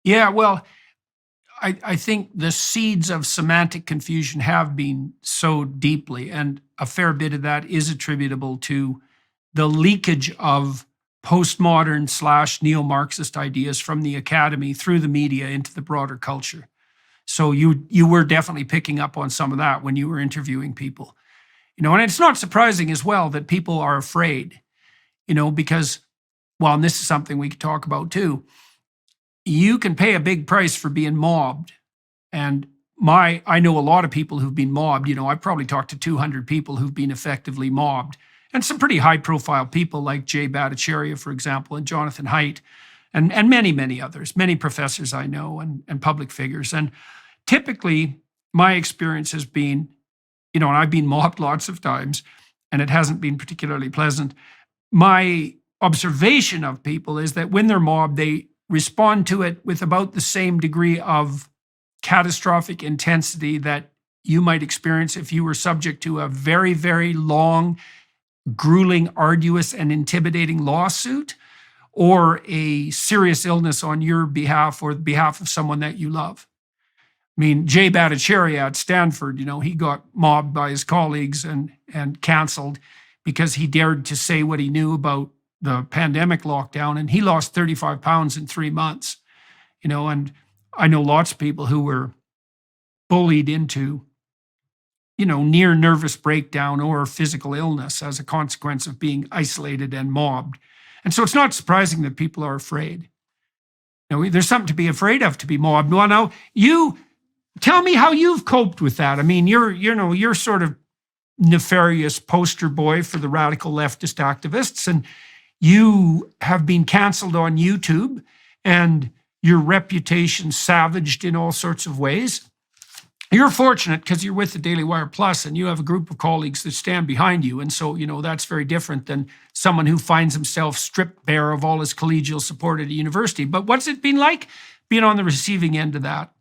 Yeah, well, I think the seeds of semantic confusion have been so deeply, and a fair bit of that is attributable to the leakage of postmodern slash neo-Marxist ideas from the academy through the media into the broader culture. So you were definitely picking up on some of that when you were interviewing people. And it's not surprising as well that people are afraid, because, well, and this is something we could talk about too. You can pay a big price for being mobbed. And I know a lot of people who've been mobbed. I've probably talked to 200 people who've been effectively mobbed, and some pretty high profile people like Jay Bhattacharya, for example, and Jonathan Haidt, and many, many others, many professors I know, and public figures. And typically, my experience has been, and I've been mobbed lots of times, and it hasn't been particularly pleasant. My observation of people is that when they're mobbed, they respond to it with about the same degree of catastrophic intensity that you might experience if you were subject to a very, very long, grueling, arduous, and intimidating lawsuit, or a serious illness on your behalf or the behalf of someone that you love. I mean, Jay Bhattacharya at Stanford, he got mobbed by his colleagues and canceled because he dared to say what he knew about the pandemic lockdown, and he lost 35 pounds in 3 months. And I know lots of people who were bullied into, near nervous breakdown or physical illness as a consequence of being isolated and mobbed. And so it's not surprising that people are afraid. There's something to be afraid of, to be mobbed. Well, now, you tell me how you've coped with that. I mean, you're sort of nefarious poster boy for the radical leftist activists, and you have been canceled on YouTube, and your reputation savaged in all sorts of ways. You're fortunate because you're with the Daily Wire Plus, and you have a group of colleagues that stand behind you. And so, that's very different than someone who finds himself stripped bare of all his collegial support at a university. But what's it been like being on the receiving end of that?